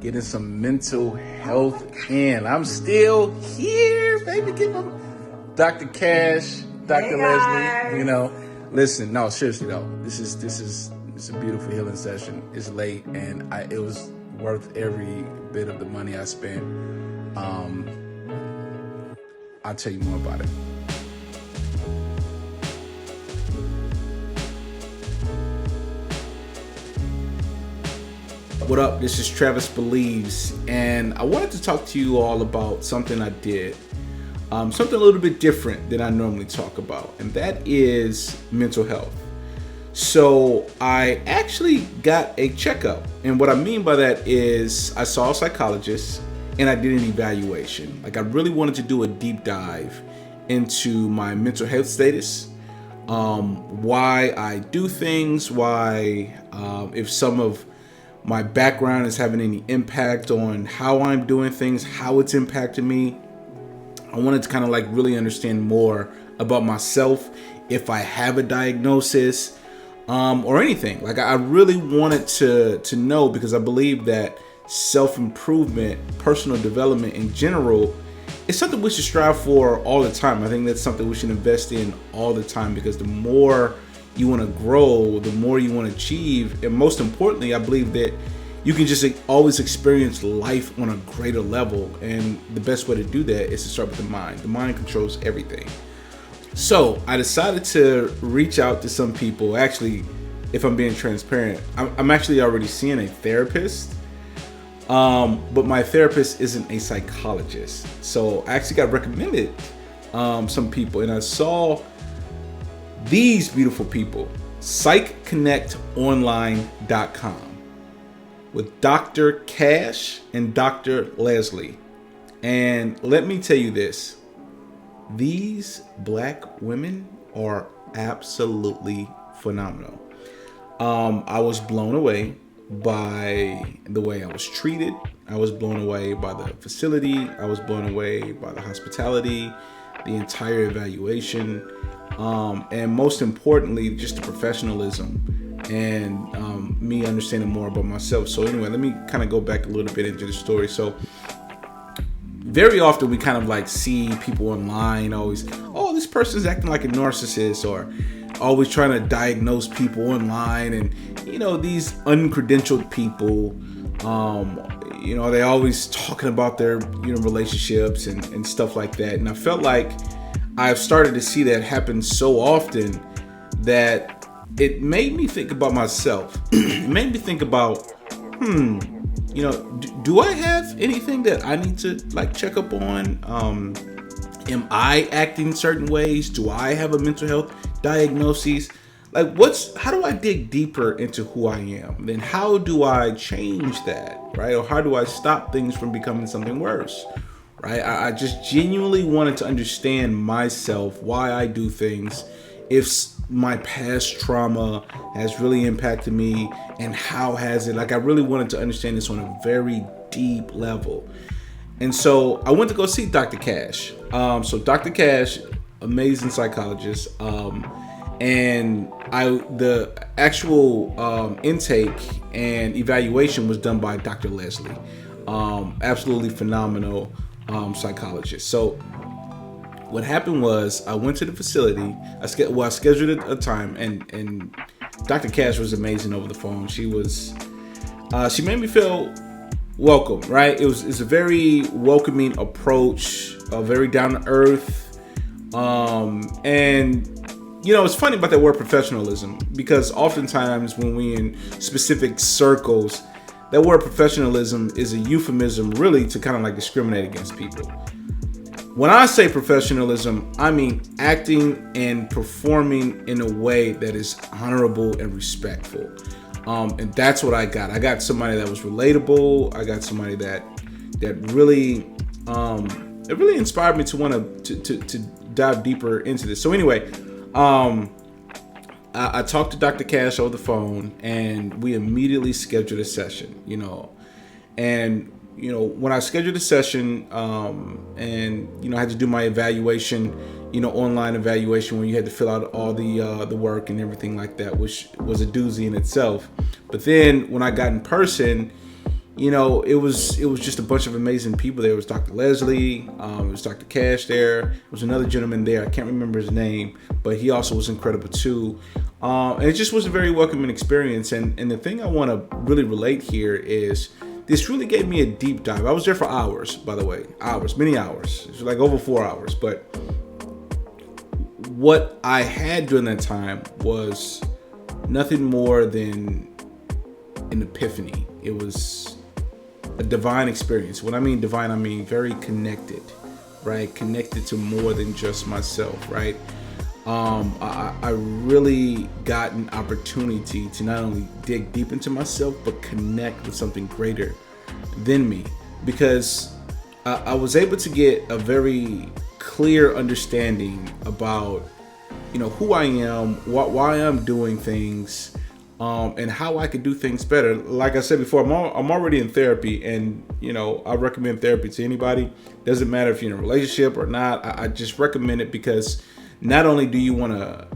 getting some mental health in. I'm still here, baby. Give them Dr. Cash, Dr. Leslie. Listen. No, seriously though, this is a beautiful healing session. It's late, and it was worth every bit of the money I spent. I'll tell you more about it. What up? This is Travis Believes, and I wanted to talk to you all about something I did. Something a little bit different than I normally talk about, and that is mental health. So I actually got a checkup, and what I mean by that is I saw a psychologist and I did an evaluation. Like, I really wanted to do a deep dive into my mental health status, why I do things, if some of my background is having any impact on how I'm doing things, how it's impacting me. I wanted to kind of really understand more about myself, if I have a diagnosis, or anything. I really wanted to know, because I believe that self-improvement, personal development in general, is something we should strive for all the time. I think that's something we should invest in all the time, because the more you want to grow, the more you want to achieve, and most importantly, I believe that you can just always experience life on a greater level, and the best way to do that is to start with the mind. The mind controls everything. So I decided to reach out to some people. Actually, if I'm being transparent, I'm actually already seeing a therapist, but my therapist isn't a psychologist. So I actually got recommended some people, and I saw these beautiful people, psychconnectonline.com, with Dr. Cash and Dr. Leslie. And let me tell you this, these black women are absolutely phenomenal. I was blown away by the way I was treated. I was blown away by the facility. I was blown away by the hospitality, the entire evaluation, and most importantly, just the professionalism and me understanding more about myself. So anyway, let me kind of go back a little bit into the story. So very often we kind of see people online always, oh, this person's acting like a narcissist, or always trying to diagnose people online. And, these uncredentialed people, they always talking about their, relationships and stuff like that. And I felt like I've started to see that happen so often that it made me think about myself. It made me think about, do I have anything that I need to check up on? Am I acting certain ways? Do I have a mental health diagnosis? How do I dig deeper into who I am? Then how do I change that, right? Or how do I stop things from becoming something worse, right? I just genuinely wanted to understand myself, why I do things, if my past trauma has really impacted me, and how has it. I really wanted to understand this on a very deep level. And so I went to go see Dr. Cash. So Dr. Cash, amazing psychologist. And the actual intake and evaluation was done by Dr. Leslie. Absolutely phenomenal psychologist. So what happened was I went to the facility. I scheduled a time, and Dr. Cash was amazing over the phone. She made me feel welcome, right? It's a very welcoming approach, very down to earth, and it's funny about that word professionalism, because oftentimes when we in specific circles, that word professionalism is a euphemism really to kind of discriminate against people. When I say professionalism, I mean acting and performing in a way that is honorable and respectful. And that's what I got. I got somebody that was relatable. I got somebody that really it really inspired me to want to dive deeper into this. So anyway, I talked to Dr. Cash over the phone, and we immediately scheduled a session, and when I scheduled a session, and I had to do my evaluation, online evaluation, where you had to fill out all the work and everything like that, which was a doozy in itself. But then when I got in person, it was just a bunch of amazing people there. It was Dr. Leslie, it was Dr. Cash there. There was another gentleman there. I can't remember his name, but he also was incredible too. And it just was a very welcoming experience. And the thing I want to really relate here is this really gave me a deep dive. I was there for hours, by the way, many hours. It was like over 4 hours. But what I had during that time was nothing more than an epiphany. It was a divine experience. When I mean divine, I mean very connected, right? Connected to more than just myself, right? I really got an opportunity to not only dig deep into myself, but connect with something greater than me, because I was able to get a very clear understanding about, who I am, why I'm doing things, and how I could do things better. Like I said before, I'm already in therapy, and I recommend therapy to anybody. Doesn't matter if you're in a relationship or not. I just recommend it because not only do you want to,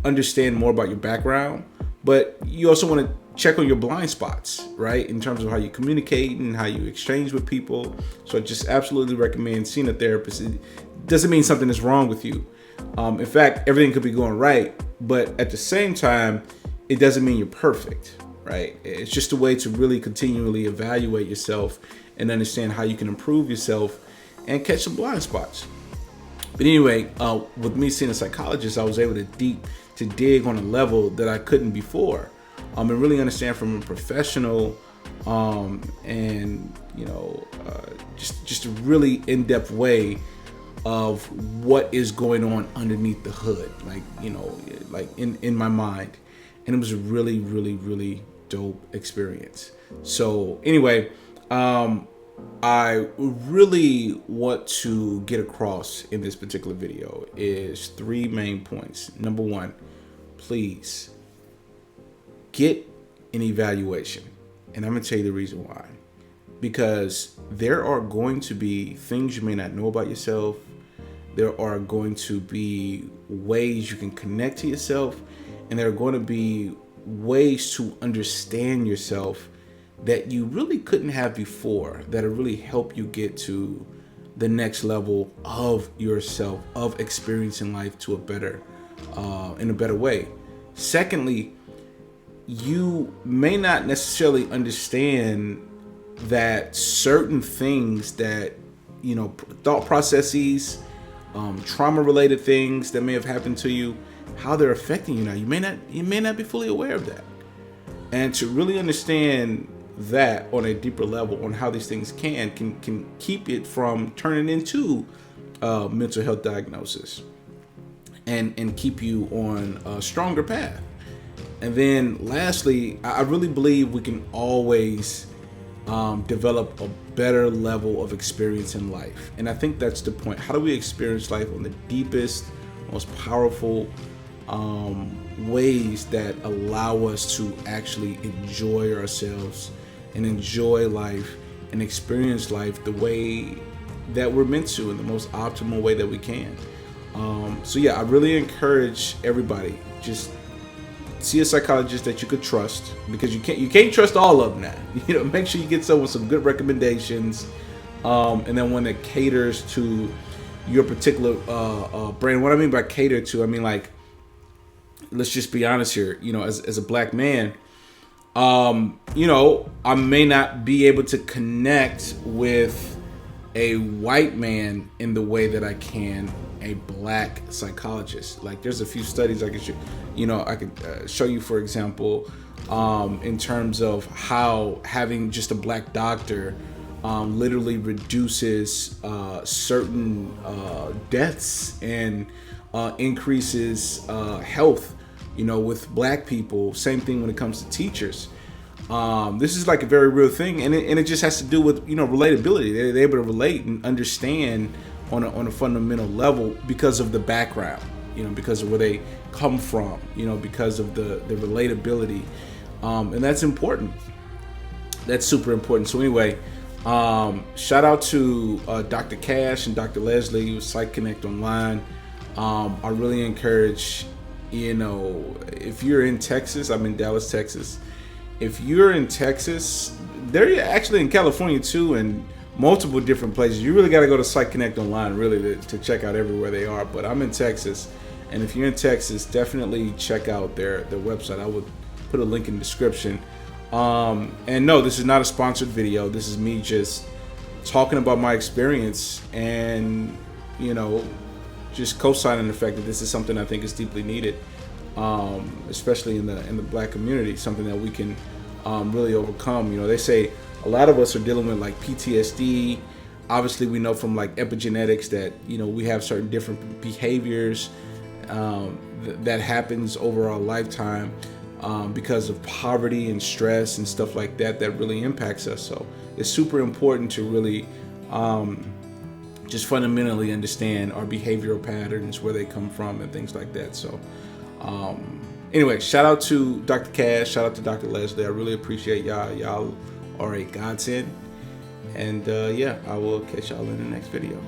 understand more about your background, but you also want to check on your blind spots, right? In terms of how you communicate and how you exchange with people. So I just absolutely recommend seeing a therapist. It doesn't mean something is wrong with you. In fact, everything could be going right, but at the same time, it doesn't mean you're perfect, right? It's just a way to really continually evaluate yourself and understand how you can improve yourself and catch some blind spots. But anyway, with me seeing a psychologist, I was able to dig on a level that I couldn't before, and really understand from a professional, and just a really in-depth way of what is going on underneath the hood, like in my mind. And it was a really, really, really dope experience. So anyway, I really want to get across in this particular video is 3 main points. Number 1, please get an evaluation. And I'm going to tell you the reason why. Because there are going to be things you may not know about yourself. There are going to be ways you can connect to yourself. And there are going to be ways to understand yourself that you really couldn't have before, that'll really help you get to the next level of yourself, of experiencing life to in a better way. Secondly, you may not necessarily understand that certain things that, thought processes, trauma-related things that may have happened to you, how they're affecting you now. You may not be fully aware of that. And to really understand that on a deeper level, on how these things can keep it from turning into mental health diagnosis, and keep you on a stronger path. And then lastly, I really believe we can always develop a better level of experience in life. And I think that's the point. How do we experience life on the deepest, most powerful ways that allow us to actually enjoy ourselves and enjoy life and experience life the way that we're meant to, in the most optimal way that we can. So yeah, I really encourage everybody, just see a psychologist that you could trust, because you can't trust all of them now. Make sure you get someone with some good recommendations, and then one that caters to your particular brand. What I mean by cater to, I mean, like, let's just be honest here. As a black man, I may not be able to connect with a white man in the way that I can a black psychologist. Like, there's a few studies I could show you, for example, in terms of how having just a black doctor literally reduces certain deaths and increases health, with black people. Same thing when it comes to teachers. This is like a very real thing, and it just has to do with relatability. They're able to relate and understand on a fundamental level because of the background, because of where they come from, because of the relatability, and that's important. That's super important. So anyway, shout out to Dr. Cash and Dr. Leslie with Psych Connect Online. I really encourage, if you're in Texas, I'm in Dallas, Texas. If you're in Texas, they're actually in California too, and multiple different places. You really got to go to Site Connect online really to check out everywhere they are. But I'm in Texas, and if you're in Texas, definitely check out their website. I would put a link in the description. And no, this is not a sponsored video. This is me just talking about my experience and, you know, just co-signing the fact that this is something I think is deeply needed, especially in the Black community, something that we can really overcome. You know, they say a lot of us are dealing with like PTSD. Obviously, we know from like epigenetics that, you know, we have certain different behaviors that happens over our lifetime because of poverty and stress and stuff like that really impacts us. So it's super important to really just fundamentally understand our behavioral patterns, where they come from and things like that. So anyway, shout out to Dr. Cash, shout out to Dr. Leslie. I really appreciate y'all. Y'all are a godsend. And yeah, I will catch y'all in the next video.